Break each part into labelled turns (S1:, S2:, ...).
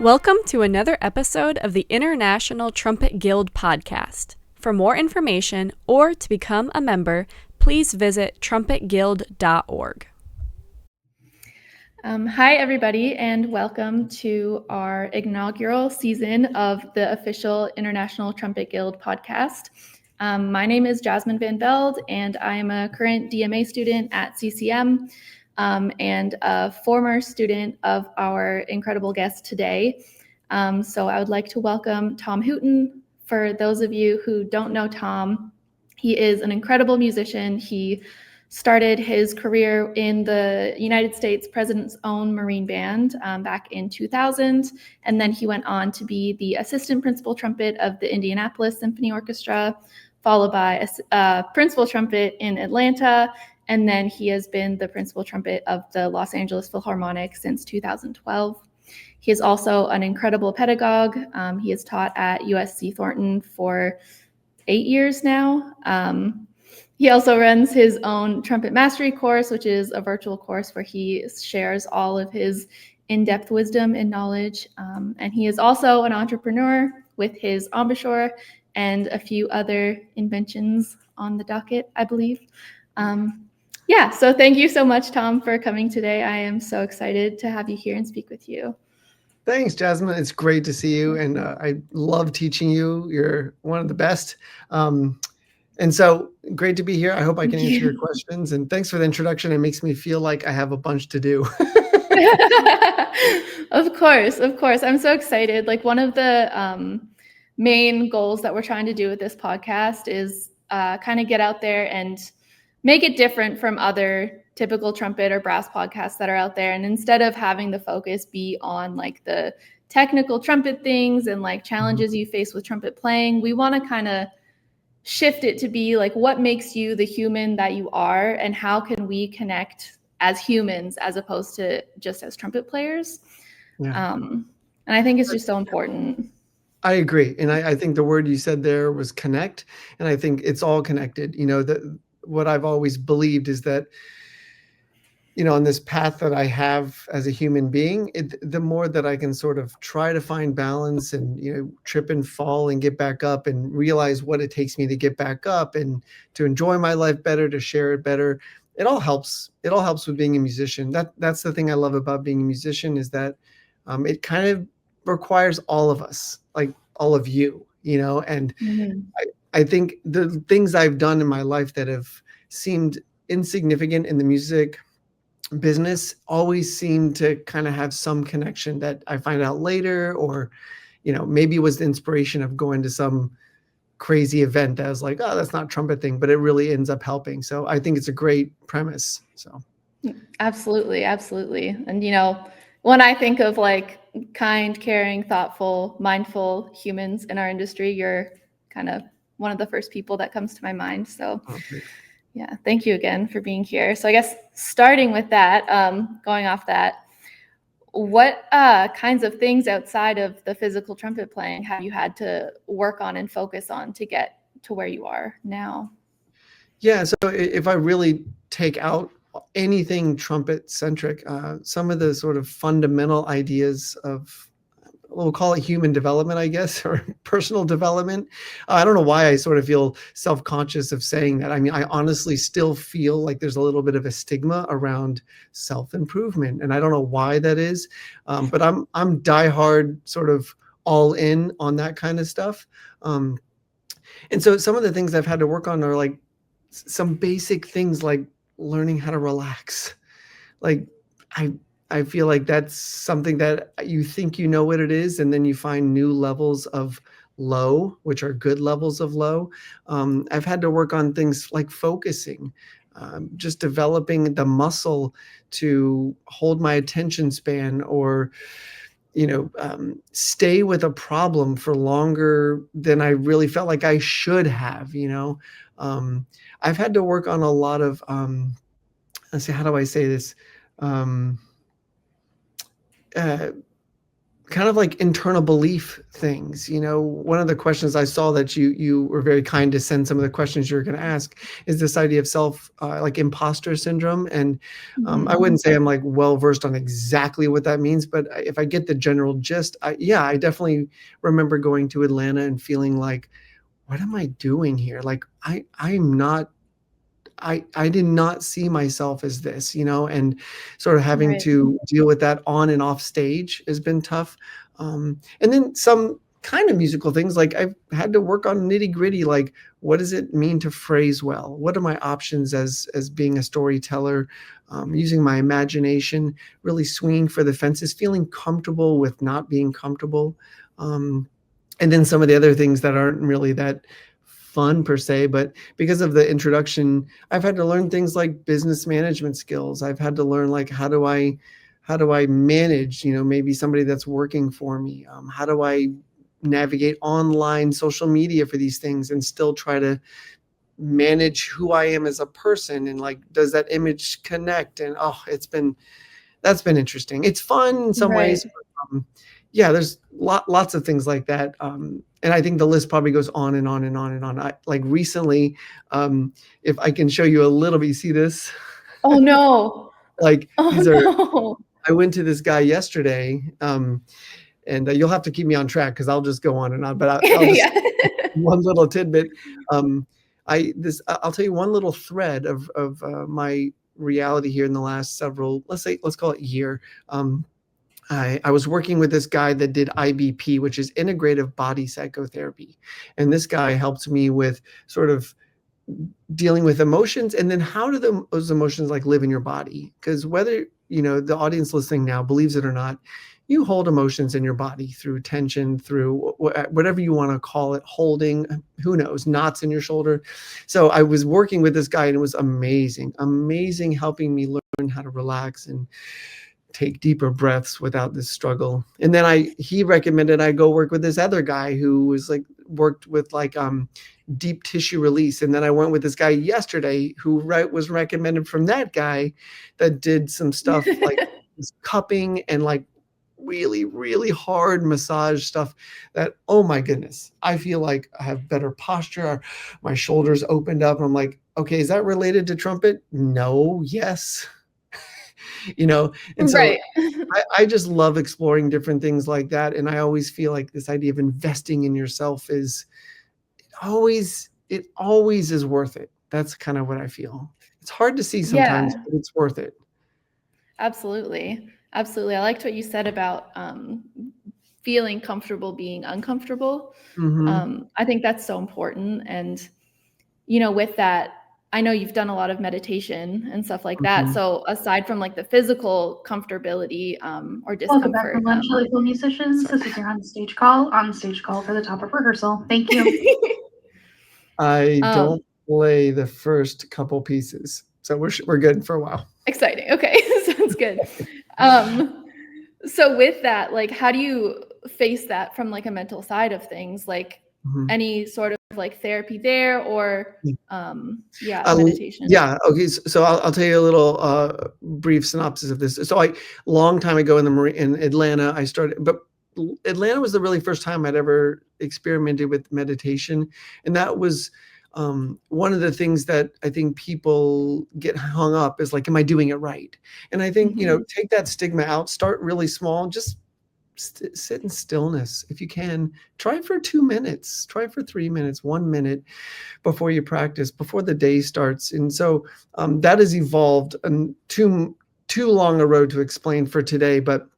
S1: Welcome to another episode of the International Trumpet Guild podcast. For more information or to become a member, please visit trumpetguild.org.
S2: Hi, everybody, and welcome to our inaugural season of the official International Trumpet Guild podcast. My name is Jazzmine Van Veld, and I am a current DMA student at CCM and a former student of our incredible guest today. So I would like to welcome Tom Hooten. For those of you who don't know Tom, he is an incredible musician. He started his career in the United States President's Own Marine Band back in 2000, and then he went on to be the assistant principal trumpet of the Indianapolis Symphony Orchestra, followed by a principal trumpet in Atlanta, and then he has been the principal trumpet of the Los Angeles Philharmonic since 2012. He is also an incredible pedagogue. He has taught at USC Thornton for 8 years now. He also runs his own trumpet mastery course, which is a virtual course where he shares all of his in-depth wisdom and knowledge. And he is also an entrepreneur with his embouchure and a few other inventions on the docket, I believe. So thank you so much, Tom, for coming today. I am so excited to have you here and speak with you.
S3: Thanks, Jazzmine. It's great to see you, and I love teaching you. You're one of the best. And so great to be here. I hope I can answer your questions. And thanks for the introduction. It makes me feel like I have a bunch to do.
S2: Of course. I'm so excited. Like, one of the main goals that we're trying to do with this podcast is kind of get out there and make it different from other typical trumpet or brass podcasts that are out there. And instead of having the focus be on like the technical trumpet things and like challenges you face with trumpet playing, we want to kind of shift it to be like, what makes you the human that you are, and how can we connect as humans as opposed to just as trumpet players? Yeah. And I think it's just so important.
S3: I agree. And I think the word you said there was connect. And I think it's all connected. You know, what I've always believed is that, you know, on this path that I have as a human being, the more that I can sort of try to find balance and, you know, trip and fall and get back up and realize what it takes me to get back up and to enjoy my life better, to share it better. It all helps. It all helps with being a musician. That's the thing I love about being a musician, is that it kind of requires all of us, like all of you, you know, and I think the things I've done in my life that have seemed insignificant in the music business always seem to kind of have some connection that I find out later, or, you know, maybe it was the inspiration of going to some crazy event that was like, oh, that's not a trumpet thing, but it really ends up helping. So I think it's a great premise. So
S2: Absolutely. And, you know, when I think of like kind, caring, thoughtful, mindful humans in our industry, you're kind of one of the first people that comes to my mind. So yeah, thank you again for being here. So I guess starting with that, going off that, what kinds of things outside of the physical trumpet playing have you had to work on and focus on to get to where you are now?
S3: Yeah, so if I really take out anything trumpet centric, some of the sort of fundamental ideas of, we'll call it human development, I guess, or personal development. I don't know why I sort of feel self-conscious of saying that. I mean, I honestly still feel like there's a little bit of a stigma around self-improvement, and I don't know why that is. But I'm diehard, sort of all in on that kind of stuff. And so some of the things I've had to work on are like some basic things, like learning how to relax. Like I feel like that's something that you think you know what it is, and then you find new levels of low, which are good levels of low. I've had to work on things like focusing, just developing the muscle to hold my attention span, or, you know, stay with a problem for longer than I really felt like I should have, you know. I've had to work on a lot of, let's see, how do I say this? kind of like internal belief things. One of the questions I saw that you were very kind to send some of the questions you're going to ask is this idea of like imposter syndrome. And I wouldn't say I'm like well versed on exactly what that means, but if I get the general gist, I definitely remember going to Atlanta and feeling like, what am I doing here? Like I'm not. I did not see myself as this, and sort of having to deal with that on and off stage has been tough. And then some kind of musical things, like I've had to work on nitty gritty, like what does it mean to phrase well? What are my options as being a storyteller? Using my imagination, really swinging for the fences, feeling comfortable with not being comfortable. And then some of the other things that aren't really that fun per se, but because of the introduction, I've had to learn things like business management skills. I've had to learn like how do I manage, maybe somebody that's working for me. How do I navigate online social media for these things and still try to manage who I am as a person, and like, does that image connect? And that's been interesting. It's fun in some ways. But, there's lots of things like that. And I think the list probably goes on and on and on and on. Like recently, if I can show you a little bit, you see this?
S2: Oh no.
S3: I went to this guy yesterday, and you'll have to keep me on track because I'll just go on and on, but I'll just one little tidbit. I'll tell you one little thread of my reality here in the last let's call it year. I was working with this guy that did IBP, which is integrative body psychotherapy. And this guy helped me with sort of dealing with emotions, and then how do those emotions like live in your body? Because whether, the audience listening now believes it or not, you hold emotions in your body through tension, through whatever you want to call it, holding, who knows, knots in your shoulder. So I was working with this guy, and it was amazing helping me learn how to relax and take deeper breaths without this struggle. And then he recommended I go work with this other guy who was like worked with like deep tissue release. And then I went with this guy yesterday who was recommended from that guy that did some stuff like this cupping and like really, really hard massage stuff that, oh my goodness, I feel like I have better posture. My shoulders opened up. And I'm like, okay, is that related to trumpet? No, yes. And so I just love exploring different things like that. And I always feel like this idea of investing in yourself it always is worth it. That's kind of what I feel. It's hard to see sometimes, but it's worth it.
S2: Absolutely. I liked what you said about feeling comfortable being uncomfortable. I think that's so important. And, with that, I know you've done a lot of meditation and stuff like that. So aside from like the physical comfortability or discomfort.
S4: Welcome back from lunch, local musicians. This is your on stage call for the top of rehearsal. Thank you.
S3: I don't play the first couple pieces, so we're good for a while.
S2: Exciting. Okay, sounds good. So with that, like, how do you face that from like a mental side of things? Like any sort of like therapy there or meditation?
S3: Okay. So I'll tell you a little brief synopsis of this. So long time ago in Atlanta, I started, but Atlanta was the really first time I'd ever experimented with meditation. And that was one of the things that I think people get hung up is like, am I doing it right? And I think, take that stigma out, start really small, just sit in stillness. If you can, try for 2 minutes, try for 3 minutes, 1 minute before you practice, before the day starts. And so that has evolved, and too long a road to explain for today, but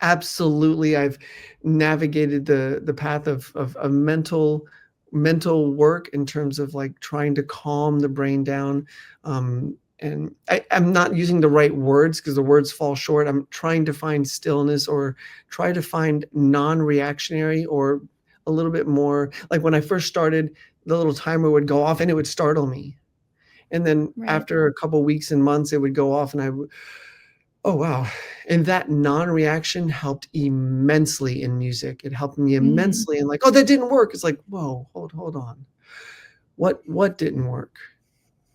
S3: absolutely I've navigated the path of mental work in terms of like trying to calm the brain down. And I'm not using the right words because the words fall short. I'm trying to find stillness or try to find non-reactionary or a little bit more. Like when I first started, the little timer would go off and it would startle me. And then after a couple of weeks and months, it would go off and I would, oh, wow. And that non-reaction helped immensely in music. It helped me immensely. And like, oh, that didn't work. It's like, whoa, hold on. What didn't work?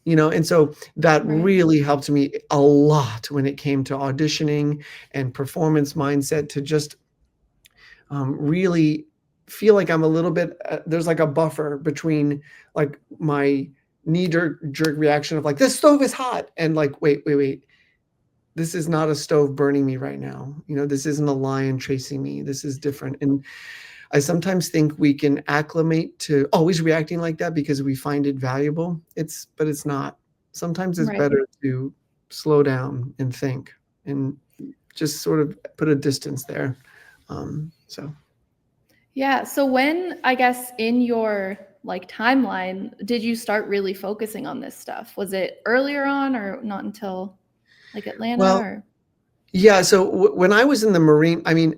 S3: And so that really helped me a lot when it came to auditioning and performance mindset, to just really feel like I'm a little bit, there's like a buffer between like my knee-jerk reaction of like, this stove is hot, and like, wait, this is not a stove burning me right now. This isn't a lion chasing me. This is different. And I sometimes think we can acclimate to always reacting like that because we find it valuable. But it's not. Sometimes it's better to slow down and think and just sort of put a distance there.
S2: Yeah. So when, I guess, in your like timeline, did you start really focusing on this stuff? Was it earlier on or not until like Atlanta?
S3: Well, yeah. So when I was in the Marine, I mean,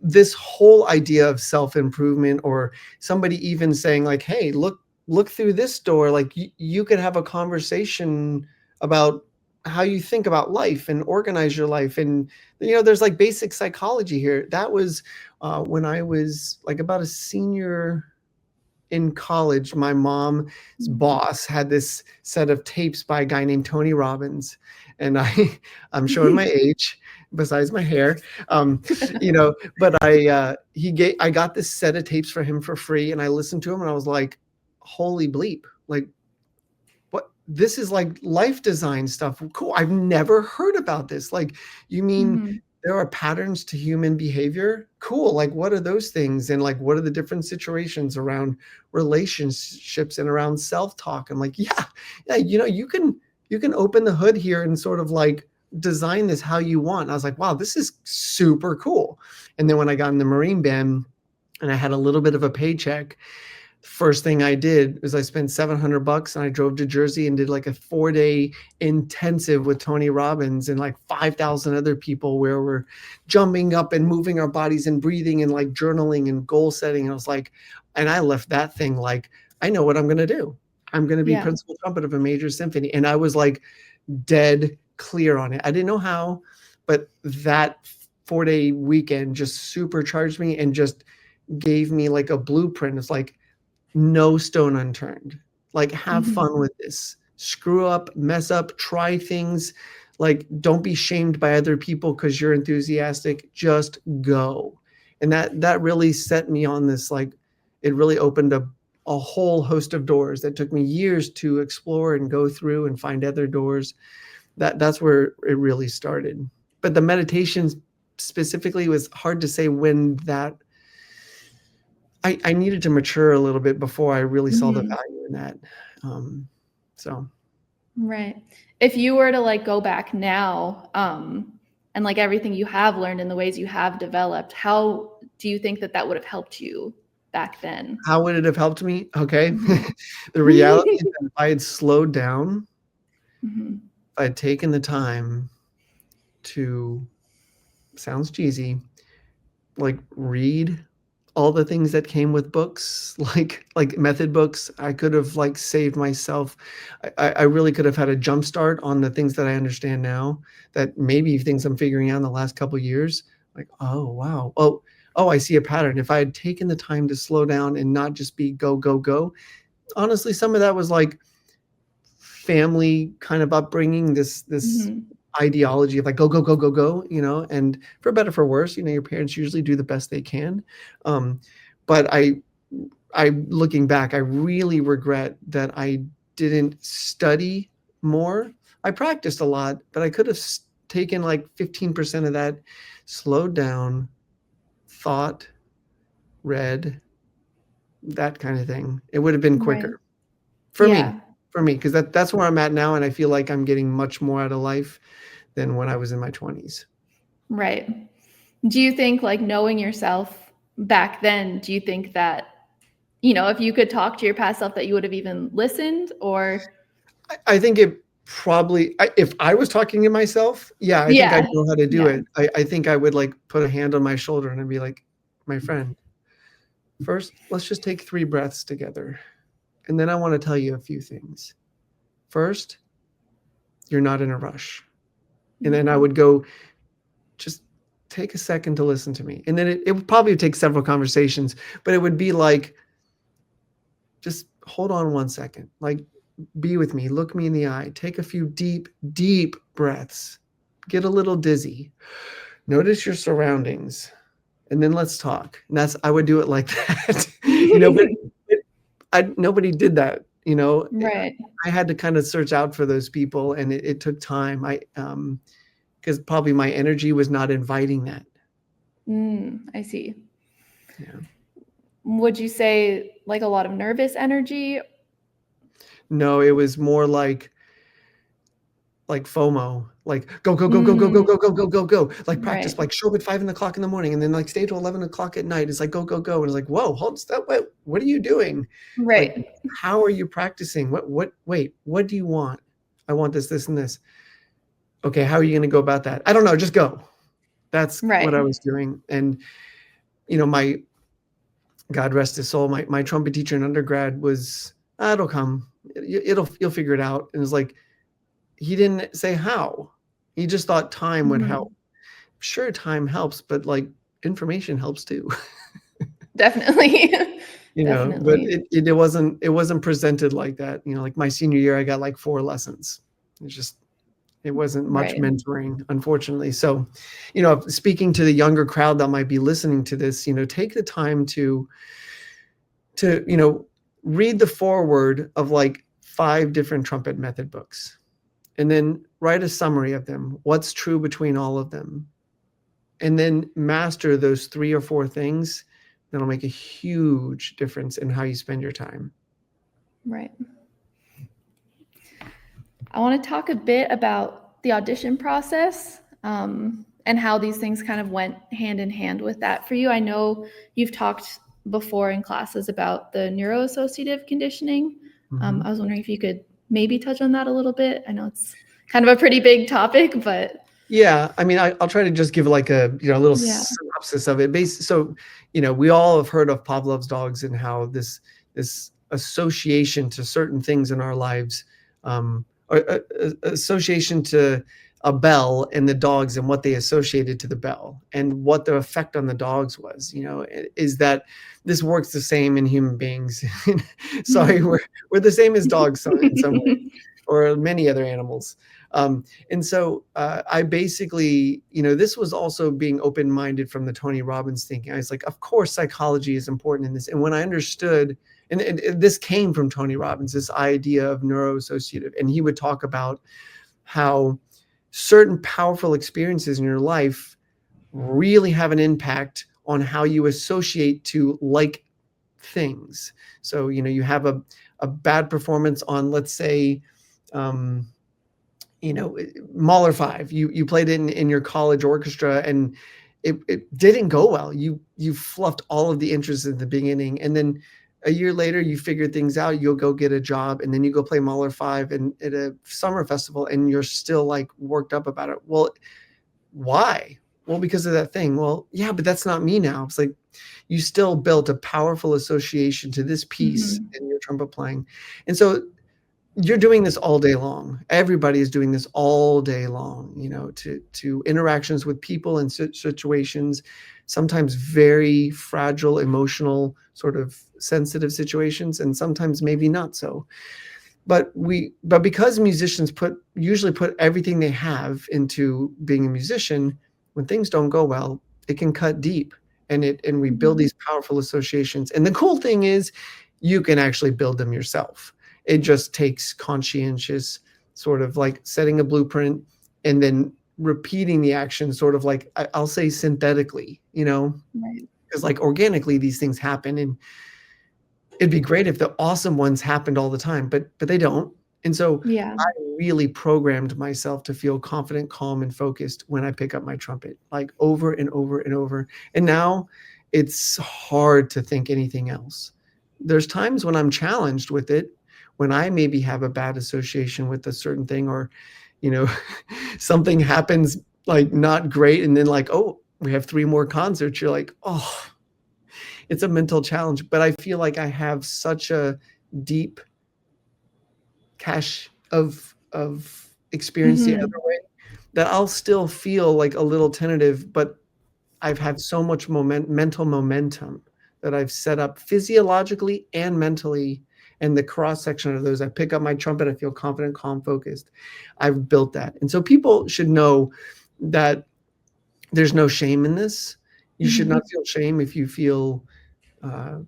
S3: this whole idea of self-improvement, or somebody even saying like, hey, look through this door, like you could have a conversation about how you think about life and organize your life. And, there's like basic psychology here. That was when I was like about a senior in college. My mom's boss had this set of tapes by a guy named Tony Robbins. And I'm showing my age besides my hair, but I got this set of tapes for him for free, and I listened to him and I was like, holy bleep, like, what, this is like life design stuff. Cool. I've never heard about this. Like, you mean there are patterns to human behavior? Cool. Like, what are those things? And like, what are the different situations around relationships and around self-talk? I'm like, yeah, you can open the hood here and sort of like design this how you want. And I was like, wow, this is super cool. And then when I got in the Marine Band and I had a little bit of a paycheck, first thing I did was I spent $700 and I drove to Jersey and did like a 4-day intensive with Tony Robbins and like 5,000 other people, where we're jumping up and moving our bodies and breathing and like journaling and goal setting. And I was like, and I left that thing like, I know what I'm going to do. I'm going to be principal trumpet of a major symphony. And I was like dead clear on it. I didn't know how, but that 4-day weekend just supercharged me and just gave me like a blueprint. It's like, no stone unturned. Like, have fun with this. Screw up, mess up, try things. Like, don't be shamed by other people because you're enthusiastic. Just go. And that really set me on this, like, it really opened up a whole host of doors that took me years to explore and go through and find other doors. That's where it really started. But the meditations specifically was hard to say when that, I needed to mature a little bit before I really saw the value in that.
S2: Right. If you were to like go back now, and like everything you have learned and the ways you have developed, how do you think that would have helped you back then?
S3: How would it have helped me? Okay. The reality is that if I had slowed down, if I had taken the time to, sounds cheesy, like read all the things that came with books, like method books, I could have like saved myself. I really could have had a jump start on the things that I understand now, that maybe things I'm figuring out in the last couple of years. Like, oh, wow. Oh, I see a pattern. If I had taken the time to slow down and not just be go, go, go. Honestly, some of that was like family kind of upbringing, this ideology of like go, go, go, go, go, and for better, for worse, your parents usually do the best they can. But I looking back, I really regret that I didn't study more. I practiced a lot, but I could have taken like 15% of that, slowed down, thought, read, that kind of thing. It would have been quicker for me, because that's where I'm at now. And I feel like I'm getting much more out of life than when I was in my 20s.
S2: Right. Do you think, like, knowing yourself back then, do you think that, if you could talk to your past self, that you would have even listened? Or
S3: I think it probably, if I was talking to myself, I think I'd know how to do it. I think I would like put a hand on my shoulder and I'd be like, my friend, first, let's just take 3 breaths together. And then I want to tell you a few things. First, you're not in a rush. And then I would go, just take a second to listen to me. And then it would probably take several conversations, but it would be like, just hold on 1 second. Like, be with me, look me in the eye, take a few deep, deep breaths, get a little dizzy. Notice your surroundings. and then let's talk. And I would do it like that, but nobody did that,
S2: Right.
S3: I had to kind of search out for those people, and it took time. Because probably my energy was not inviting that.
S2: I see.
S3: Yeah.
S2: Would you say like a lot of nervous energy?
S3: No, it was more like FOMO, like go, go, go, go, go, go, go, go, go, go, go. Like practice,
S2: Right.
S3: like show up at 5 o'clock in the morning and then like stay till 11 o'clock at night. It's like, go, go, go. And it's like, whoa, hold step. What are you doing?
S2: Right.
S3: Like, how are you practicing? Wait, what do you want? I want this, this, and this. Okay. How are you going to go about that? I don't know. Just go. That's what I was doing. And, my God rest his soul, my trumpet teacher in undergrad was, it'll come. You'll figure it out. And it's like, he didn't say how. He just thought time would help. Sure, time helps, but like information helps too.
S2: Definitely.
S3: But it wasn't presented like that. Like my senior year, I got like 4 lessons. It wasn't much mentoring, unfortunately. So, speaking to the younger crowd that might be listening to this, take the time to read the foreword of like 5 different trumpet method books, and then write a summary of them. What's true between all of them? And then master those 3 or 4 things. That'll make a huge difference in how you spend your time.
S2: Right. I want to talk a bit about the audition process and how these things kind of went hand in hand with that for you. I know you've talked before in classes about the neuroassociative conditioning. I was wondering if you could maybe touch on that a little bit. I know it's kind of a pretty big topic, but
S3: yeah, I mean, I'll try to just give like a little synopsis of it. So, we all have heard of Pavlov's dogs and how this association to certain things in our lives, or association to a bell and the dogs and what they associated to the bell and what the effect on the dogs was. Is that this works the same in human beings. Sorry, we're the same as dogs in some way, or many other animals. And so I basically, this was also being open-minded from the Tony Robbins thinking. I was like, of course, psychology is important in this. And when I understood, and this came from Tony Robbins, this idea of neuroassociative, and he would talk about how certain powerful experiences in your life really have an impact on how you associate to like things. So, you have a bad performance on, let's say, Mahler 5, you played it in your college orchestra and it didn't go well. You fluffed all of the interest in the beginning, and then a year later you figure things out, you'll go get a job, and then you go play Mahler 5 at a summer festival and you're still like worked up about it. Well, why? Well, because of that thing. Well, yeah, but that's not me now. It's like you still built a powerful association to this piece in your trumpet playing. And so you're doing this all day long. Everybody is doing this all day long, to interactions with people and situations, sometimes very fragile, emotional, sort of sensitive situations, and sometimes maybe not so. But because musicians usually put everything they have into being a musician, when things don't go well, it can cut deep, and we build these powerful associations. And the cool thing is you can actually build them yourself. It just takes conscientious sort of like setting a blueprint and then repeating the action sort of like, I'll say synthetically, because like organically these things happen, and it'd be great if the awesome ones happened all the time, but they don't. And so I really programmed myself to feel confident, calm, and focused when I pick up my trumpet, like over and over and over. And now it's hard to think anything else. There's times when I'm challenged with it, when I maybe have a bad association with a certain thing, or, something happens like not great. And then like, oh, we have 3 more concerts. You're like, oh, it's a mental challenge. But I feel like I have such a deep cache of experience the other way that I'll still feel like a little tentative, but I've had so much mental momentum that I've set up physiologically and mentally. And the cross section of those, I pick up my trumpet, I feel confident, calm, focused. I've built that. And so people should know that there's no shame in this. You should not feel shame if you feel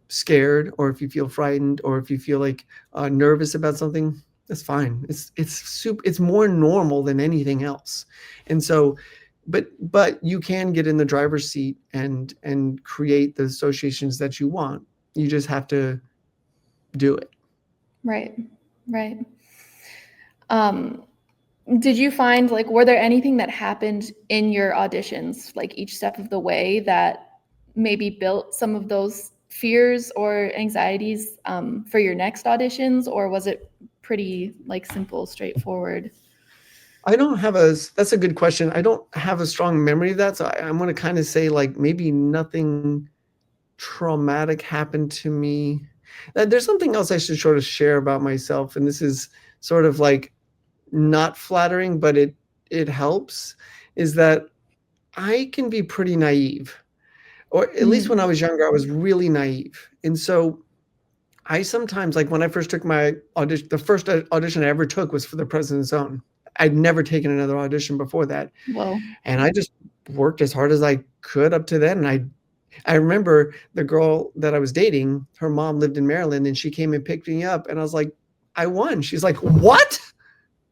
S3: scared, or if you feel frightened, or if you feel like nervous about something. That's fine. It's more normal than anything else. And so, but you can get in the driver's seat and create the associations that you want. You just have to do it.
S2: Right. Did you find, like, were there anything that happened in your auditions, like each step of the way, that maybe built some of those fears or anxieties for your next auditions, or was it pretty like simple, straightforward?
S3: That's a good question. I don't have a strong memory of that. So I'm going to kind of say like maybe nothing traumatic happened to me. There's something else I should sort of share about myself. And this is sort of like not flattering, but it helps, is that I can be pretty naive, or at least when I was younger, I was really naive. And so I sometimes, like when I first took my audition, the first audition I ever took was for the President's Own. I'd never taken another audition before that.
S2: Whoa.
S3: And I just worked as hard as I could up to then. And I remember the girl that I was dating, her mom lived in Maryland, and she came and picked me up, and I was like, I won. She's like, what?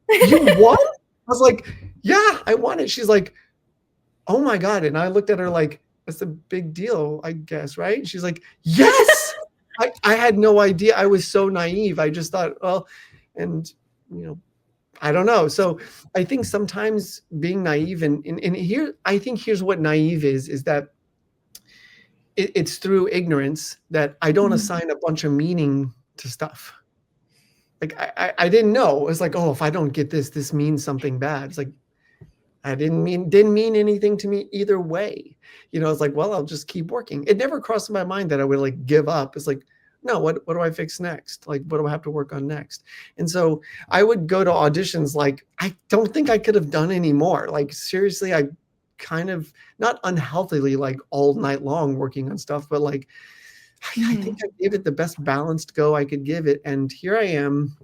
S3: You won? I was like, yeah, I won it. She's like, oh my God. And I looked at her like, that's a big deal, I guess, right? She's like, yes. I had no idea. I was so naive. I just thought, well, and I don't know. So I think sometimes being naive, and here, I think here's what naive is that it's through ignorance that I don't assign a bunch of meaning to stuff. Like I didn't know. It's like, oh, if I don't get this means something bad. It's like, I didn't mean anything to me either way. It's like, well, I'll just keep working. It never crossed my mind that I would like give up. It's like, no, what do I fix next? Like, what do I have to work on next? And so I would go to auditions like, I don't think I could have done any more. Like, seriously, I kind of, not unhealthily, like all night long working on stuff, but like, I think I gave it the best balanced go I could give it. And here I am.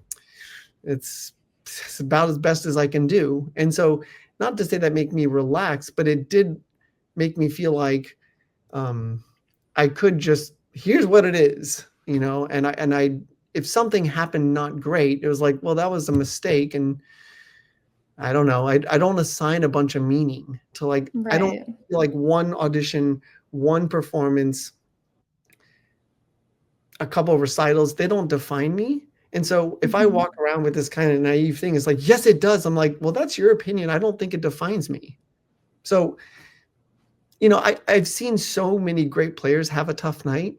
S3: It's about as best as I can do. And so, not to say that make me relax, but it did make me feel like I could just, here's what it is, and I, if something happened not great, it was like, well, that was a mistake. And I don't know. I don't assign a bunch of meaning to like, right. I don't feel like one audition, one performance, a couple of recitals, they don't define me. And so if I walk around with this kind of naive thing, it's like, yes, it does. I'm like, well, that's your opinion. I don't think it defines me. So, I've seen so many great players have a tough night.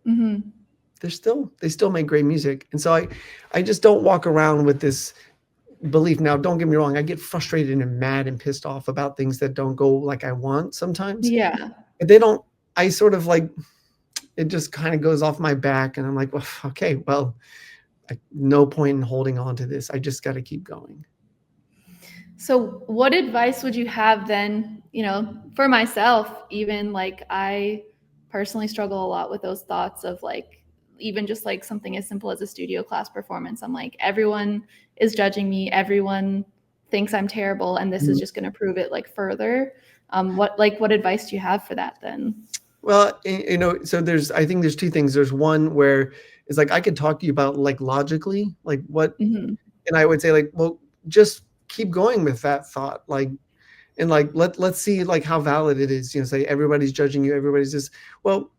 S3: They still make great music. And so I just don't walk around with this belief. Now, don't get me wrong. I get frustrated and mad and pissed off about things that don't go like I want sometimes.
S2: Yeah.
S3: But I sort of like, it just kind of goes off my back. And I'm like, well, okay, well, no point in holding on to this. I just got to keep going.
S2: So what advice would you have then, for myself, even like I personally struggle a lot with those thoughts of like, even just like something as simple as a studio class performance. I'm like, everyone is judging me. Everyone thinks I'm terrible. And this is just going to prove it like further. What advice do you have for that then?
S3: Well, so I think there's two things. There's one where it's like, I could talk to you about like logically, like what, and I would say like, well, just keep going with that thought. Like, and like, let's see like how valid it is, say everybody's judging you. Everybody's just, well,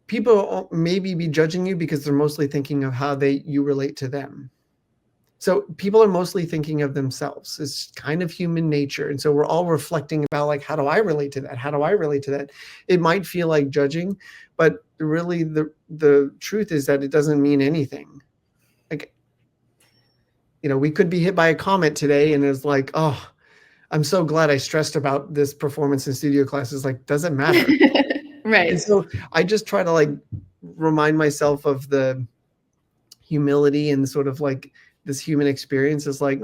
S3: people maybe be judging you because they're mostly thinking of how you relate to them. So people are mostly thinking of themselves. It's kind of human nature. And so we're all reflecting about like, how do I relate to that? How do I relate to that? It might feel like judging, but really the truth is that it doesn't mean anything. Like, we could be hit by a comet today and it's like, oh, I'm so glad I stressed about this performance in studio classes. Like, doesn't matter.
S2: Right.
S3: And so I just try to like remind myself of the humility and sort of like this human experience is like,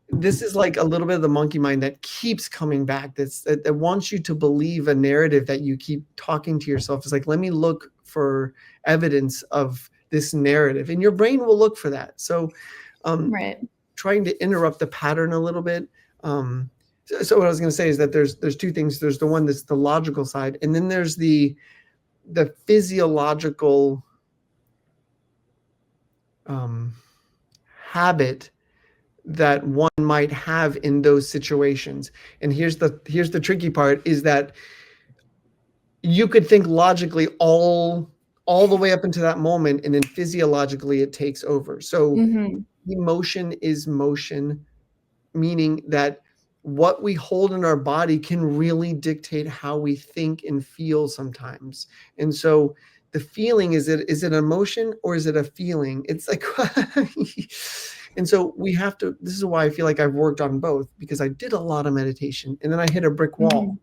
S3: this is like a little bit of the monkey mind that keeps coming back. That wants you to believe a narrative that you keep talking to yourself. It's like, let me look for evidence of this narrative, and your brain will look for that. So,
S2: right.
S3: Trying to interrupt the pattern a little bit. So what I was going to say is that there's two things. There's the one that's the logical side, and then there's the physiological habit that one might have in those situations. And here's the tricky part, is that you could think logically all the way up into that moment, and then physiologically it takes over. So emotion is motion, meaning that what we hold in our body can really dictate how we think and feel sometimes. And so the feeling, is it emotion or is it a feeling? It's like, and so we have to, this is why I feel like I've worked on both, because I did a lot of meditation and then I hit a brick wall.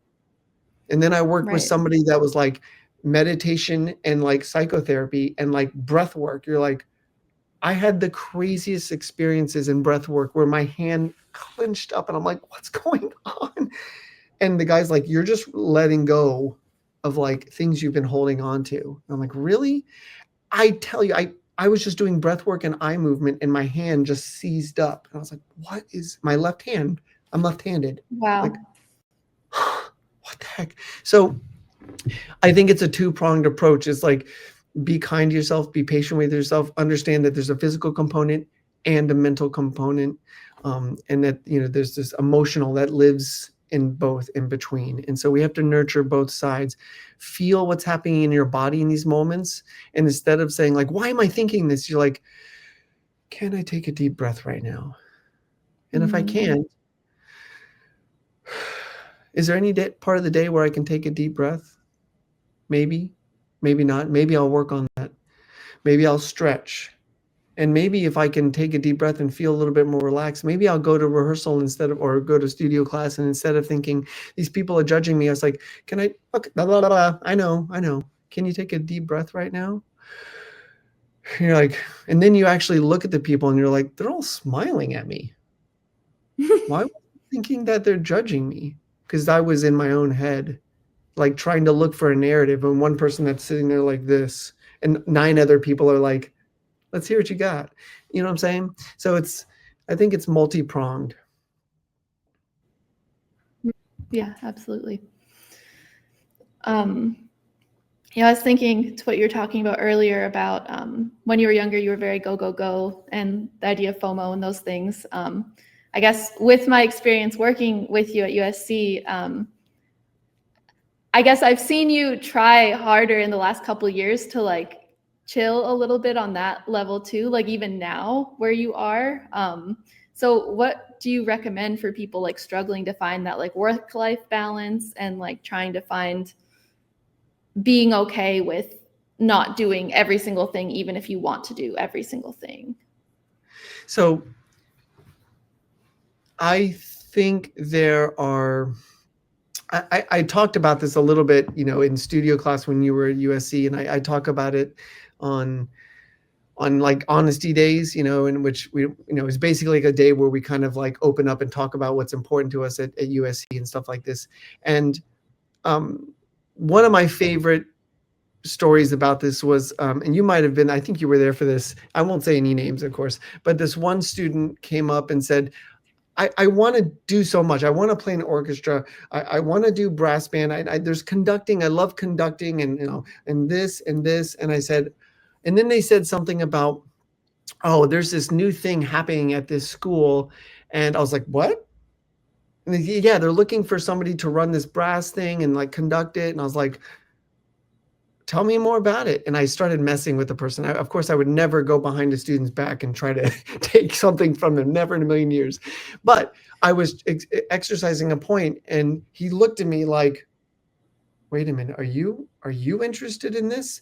S3: And then I worked with somebody that was like meditation and like psychotherapy and like breath work. You're like, I had the craziest experiences in breath work where my hand clenched up and I'm like, what's going on? And the guy's like, you're just letting go of like things you've been holding on to. And I'm like, really? I tell you, I was just doing breath work and eye movement and my hand just seized up. And I was like, what is my left hand? I'm left-handed.
S2: Wow.
S3: Like, what the heck? So I think it's a two-pronged approach. It's like, be kind to yourself, be patient with yourself, understand that there's a physical component and a mental component, and that, there's this emotional that lives in both, in between. And so we have to nurture both sides, feel what's happening in your body in these moments. And instead of saying like, why am I thinking this? You're like, can I take a deep breath right now? And if I can't, is there any part of the day where I can take a deep breath? Maybe not. Maybe I'll work on that. Maybe I'll stretch. And maybe if I can take a deep breath and feel a little bit more relaxed, maybe I'll go to rehearsal or go to studio class. And instead of thinking these people are judging me, I was like, can I, okay, blah, blah, blah, I know. Can you take a deep breath right now? You're like, and then you actually look at the people and you're like, they're all smiling at me. Why was I thinking that they're judging me? Because I was in my own head, like trying to look for a narrative, and one person that's sitting there like this, and 9 other people are like, let's hear what you got. You know what I'm saying? So I think it's multi-pronged.
S2: Yeah, absolutely. I was thinking to what you were talking about earlier about when you were younger, you were very go, go, go, and the idea of FOMO and those things. I guess with my experience working with you at USC, I guess I've seen you try harder in the last couple of years to like chill a little bit on that level too, like even now where you are. So what do you recommend for people like struggling to find that like work-life balance and like trying to find being okay with not doing every single thing, even if you want to do every single thing?
S3: So I think there are, I talked about this a little bit, in studio class when you were at USC, and I talk about it on like honesty days, in which we, it's basically like a day where we kind of like open up and talk about what's important to us at USC and stuff like this. And one of my favorite stories about this was, and you might have been, I think you were there for this. I won't say any names, of course, but this one student came up and said, I want to do so much. I want to play an orchestra. I want to do brass band. There's conducting. I love conducting, and and this and this. And I said, and then they said something about, oh, there's this new thing happening at this school, and I was like, what? And yeah, they're looking for somebody to run this brass thing and like conduct it. And I was like, tell me more about it. And I started messing with the person. Of course, I would never go behind a student's back and try to take something from them, never in a million years. But I was exercising a point, and he looked at me like, wait a minute, are you interested in this?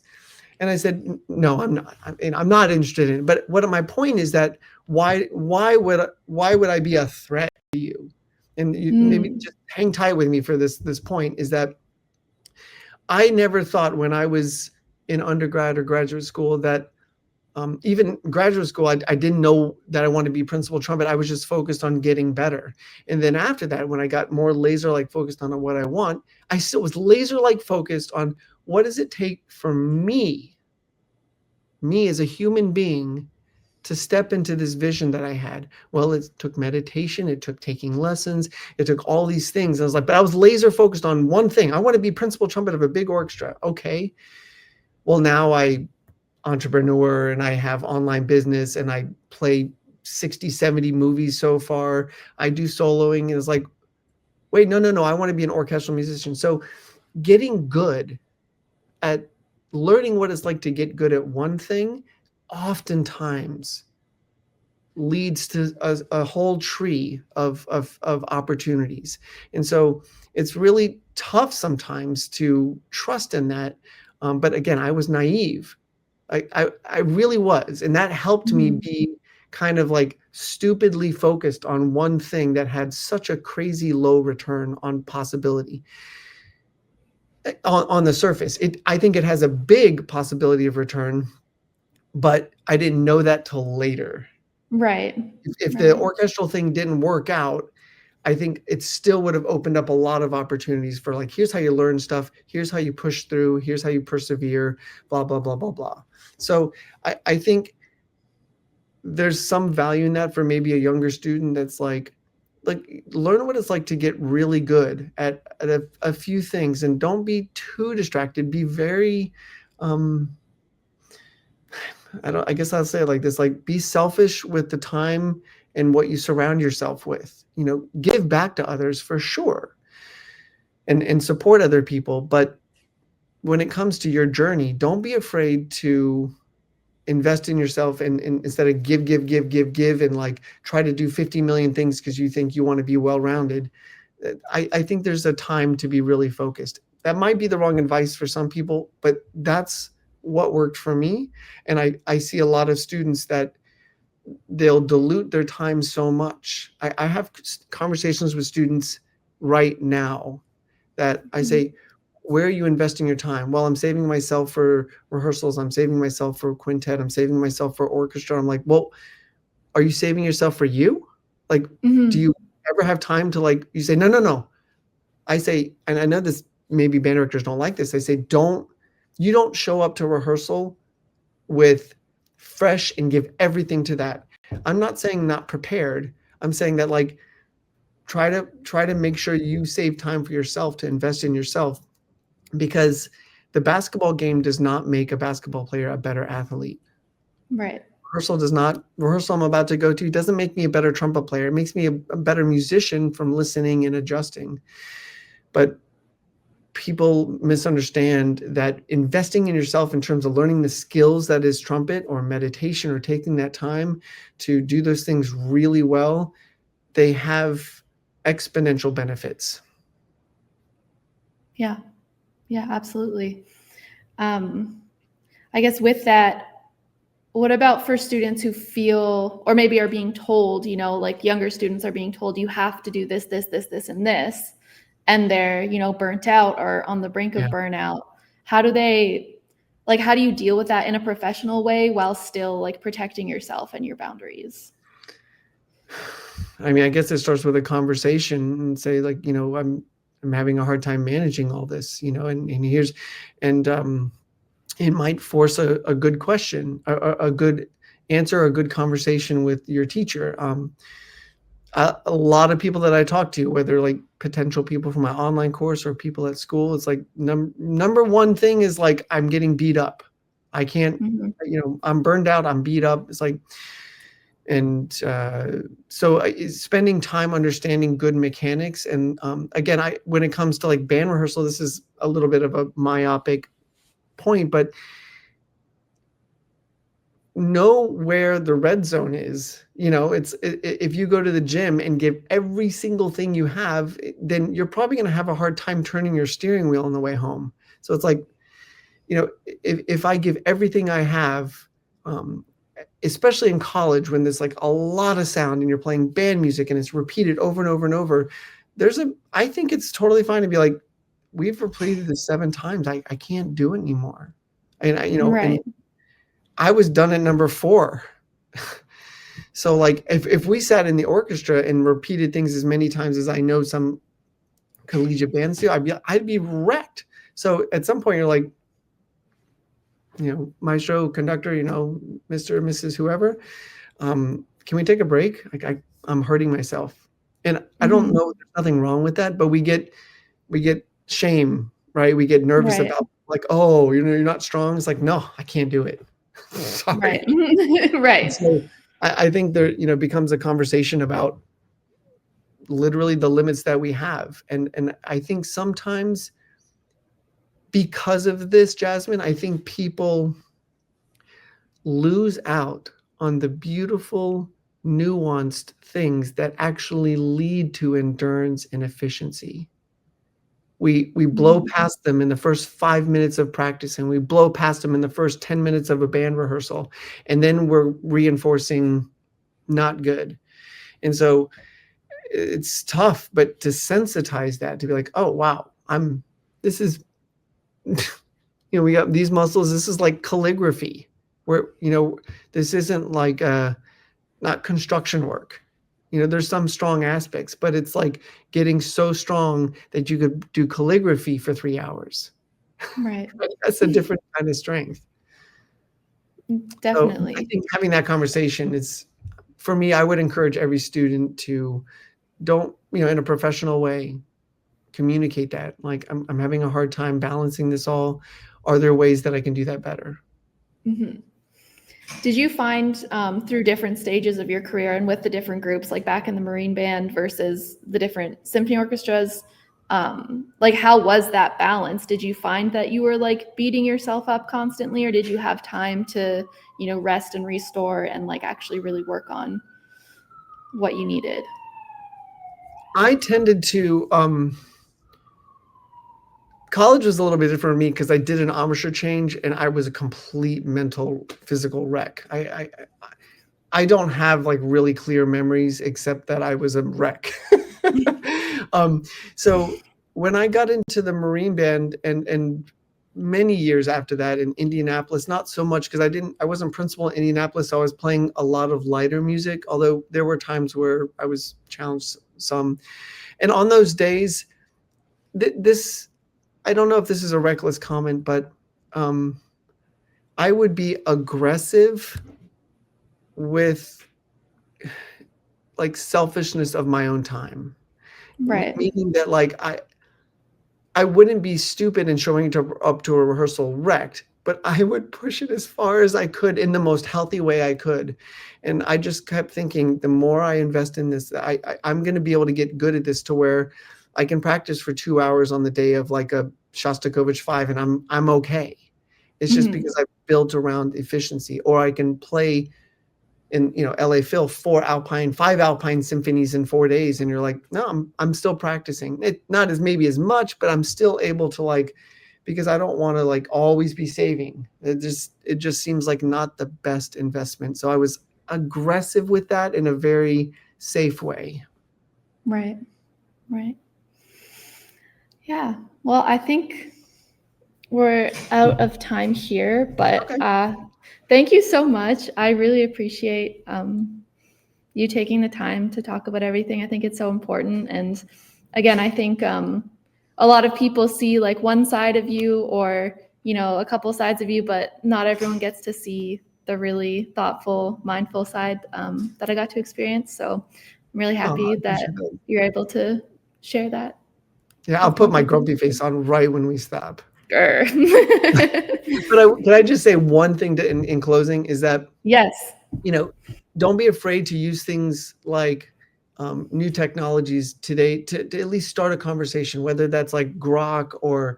S3: And I said, no, I'm not. I'm not interested in it. But what my point is that why would I be a threat to you? And maybe just hang tight with me for this point, is that I never thought when I was in undergrad or graduate school that even graduate school, I didn't know that I wanted to be principal trumpet. I was just focused on getting better. And then after that, when I got more laser-like focused on what I want, I still was laser-like focused on what does it take for me as a human being to step into this vision that I had? Well, it took meditation, it took taking lessons, it took all these things. I was like, but I was laser focused on one thing. I want to be principal trumpet of a big orchestra. Okay. Well, now I entrepreneur and I have online business and I play 60, 70 movies so far. I do soloing. And it's like, wait, no. I want to be an orchestral musician. So getting good at learning what it's like to get good at one thing oftentimes leads to a whole tree of opportunities. And so it's really tough sometimes to trust in that. But again, I was naive. I really was. And that helped me be kind of like stupidly focused on one thing that had such a crazy low return on possibility. On the surface, I think it has a big possibility of return, but I didn't know that till later.
S2: Right.
S3: If the orchestral thing didn't work out, I think it still would have opened up a lot of opportunities for like, here's how you learn stuff. Here's how you push through. Here's how you persevere, blah, blah, blah, blah, blah. So I think there's some value in that for maybe a younger student that's like learn what it's like to get really good at a few things and don't be too distracted. Be very, I guess I'll say it like this, like be selfish with the time and what you surround yourself with, give back to others for sure and support other people. But when it comes to your journey, don't be afraid to invest in yourself and instead of give and like try to do 50 million things because you think you want to be well-rounded. I think there's a time to be really focused. That might be the wrong advice for some people, but that's what worked for me. And I see a lot of students that they'll dilute their time so much. I have conversations with students right now that I say, where are you investing your time? Well, I'm saving myself for rehearsals. I'm saving myself for quintet. I'm saving myself for orchestra. I'm like, well, are you saving yourself for you? Like, do you ever have time to like, you say, no. I say, and I know this, maybe band directors don't like this. I say, you don't show up to rehearsal with fresh and give everything to that. I'm not saying not prepared. I'm saying that like, try to make sure you save time for yourself to invest in yourself. Because the basketball game does not make a basketball player a better athlete.
S2: Right.
S3: Rehearsal I'm about to go to doesn't make me a better trumpet player. It makes me a better musician from listening and adjusting. But people misunderstand that investing in yourself in terms of learning the skills that is trumpet or meditation or taking that time to do those things really well, they have exponential benefits.
S2: Yeah, absolutely. I guess with that, what about for students who feel, or maybe are being told, like younger students are being told, you have to do this, and this, and they're, burnt out or on the brink of burnout. How do you deal with that in a professional way while still like protecting yourself and your boundaries?
S3: I mean, I guess it starts with a conversation and say like, I'm having a hard time managing all this, and it might force a good question, a good answer, a good conversation with your teacher. A lot of people that I talk to, whether like potential people from my online course or people at school, it's like number one thing is like, I'm getting beat up. I can't, I'm burned out. I'm beat up. It's like, and so spending time understanding good mechanics. And again, when it comes to like band rehearsal, this is a little bit of a myopic point, but know where the red zone is. If you go to the gym and give every single thing you have, then you're probably going to have a hard time turning your steering wheel on the way home. So it's like, if I give everything I have, especially in college when there's like a lot of sound and you're playing band music and it's repeated over and over and over, I think it's totally fine to be like, we've repeated this 7 times. I can't do it anymore. And and I was done at number 4. So like if we sat in the orchestra and repeated things as many times as I know some collegiate bands do, I'd be wrecked. So at some point you're like, maestro, conductor, Mr. or Mrs. whoever, Can we take a break? Like I'm hurting myself. And I don't know, there's nothing wrong with that, but we get shame, right? We get nervous
S2: Right.
S3: about like, oh, you're not strong. It's like, no, I can't do it. Sorry.
S2: Right. Right.
S3: So I think there, becomes a conversation about literally the limits that we have. And I think sometimes because of this, Jazzmine, I think people lose out on the beautiful, nuanced things that actually lead to endurance and efficiency. We blow past them in the first 5 minutes of practice, and we blow past them in the first 10 minutes of a band rehearsal, and then we're reinforcing not good. And so it's tough, but to sensitize that, to be like, oh wow, this is we got these muscles, this is like calligraphy, where this isn't like not construction work. There's some strong aspects, but it's like getting so strong that you could do calligraphy for 3 hours.
S2: Right.
S3: That's a different kind of strength.
S2: Definitely.
S3: So I think having that conversation is, for me, I would encourage every student to don't, in a professional way, communicate that. Like, I'm having a hard time balancing this all. Are there ways that I can do that better?
S2: Mm-hmm. Did you find through different stages of your career and with the different groups, like back in the Marine Band versus the different symphony orchestras, like how was that balance? Did you find that you were like beating yourself up constantly, or did you have time to, rest and restore and like actually really work on what you needed?
S3: I tended to, college was a little bit different for me because I did an embouchure change and I was a complete mental, physical wreck. I don't have like really clear memories except that I was a wreck. So when I got into the Marine Band and many years after that in Indianapolis, not so much because I wasn't principal in Indianapolis, so I was playing a lot of lighter music, although there were times where I was challenged some. And on those days, this, I don't know if this is a reckless comment, but I would be aggressive with like selfishness of my own time.
S2: Right.
S3: Meaning that like I wouldn't be stupid in showing up to a rehearsal wrecked, but I would push it as far as I could in the most healthy way I could. And I just kept thinking, the more I invest in this, I'm going to be able to get good at this to where I can practice for 2 hours on the day of like a Shostakovich 5 and I'm okay. It's just because I've built around efficiency, or I can play in LA Phil 5 Alpine symphonies in 4 days, and you're like, no, I'm still practicing. It not as maybe as much, but I'm still able to, like, because I don't want to like always be saving. It just seems like not the best investment. So I was aggressive with that in a very safe way.
S2: Right. Yeah. Well, I think we're out of time here, but okay. Thank you so much. I really appreciate you taking the time to talk about everything. I think it's so important. And again, I think a lot of people see like one side of you, or, a couple sides of you, but not everyone gets to see the really thoughtful, mindful side that I got to experience. So I'm really happy that you're able to share that.
S3: Yeah, I'll put my grumpy face on right when we stop.
S2: Sure.
S3: But can I just say one thing in closing is that,
S2: yes,
S3: don't be afraid to use things like new technologies today to at least start a conversation, whether that's like Grok or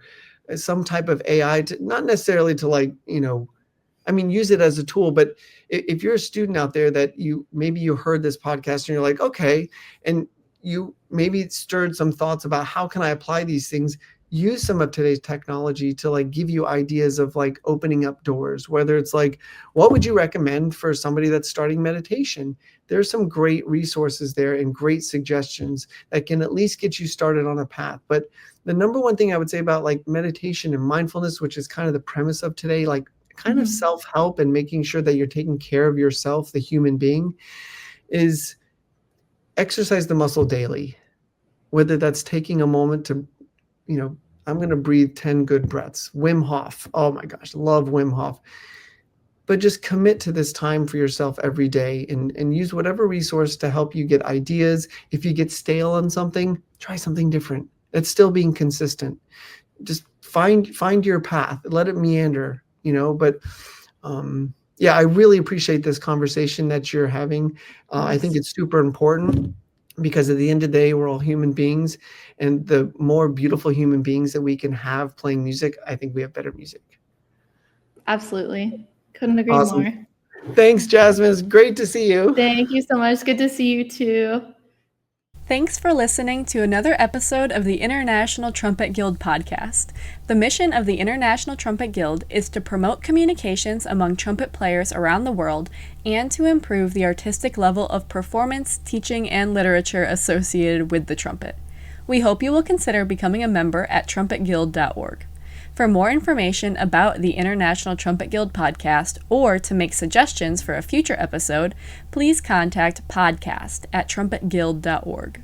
S3: some type of AI, not necessarily to like, use it as a tool. But if you're a student out there that maybe you heard this podcast and you're like, okay, and you maybe stirred some thoughts about how can I apply these things, use some of today's technology to like give you ideas of like opening up doors, whether it's like, what would you recommend for somebody that's starting meditation? There's some great resources there and great suggestions that can at least get you started on a path. But the number one thing I would say about like meditation and mindfulness, which is kind of the premise of today, like kind of self-help and making sure that you're taking care of yourself, the human being, is exercise the muscle daily, whether that's taking a moment to, I'm going to breathe 10 good breaths. Wim Hof. Oh my gosh, love Wim Hof. but just commit to this time for yourself every day and use whatever resource to help you get ideas. If you get stale on something, try something different. It's still being consistent. Just find your path, let it meander, but yeah, I really appreciate this conversation that you're having. I think it's super important because at the end of the day, we're all human beings, and the more beautiful human beings that we can have playing music, I think we have better music.
S2: Absolutely. Couldn't agree
S3: Awesome.
S2: more.
S3: Thanks, Jazzmine. It's great to see you.
S2: Thank you so much. Good to see you too.
S1: Thanks for listening to another episode of the International Trumpet Guild podcast. The mission of the International Trumpet Guild is to promote communications among trumpet players around the world and to improve the artistic level of performance, teaching, and literature associated with the trumpet. We hope you will consider becoming a member at trumpetguild.org. For more information about the International Trumpet Guild podcast or to make suggestions for a future episode, please contact podcast@trumpetguild.org.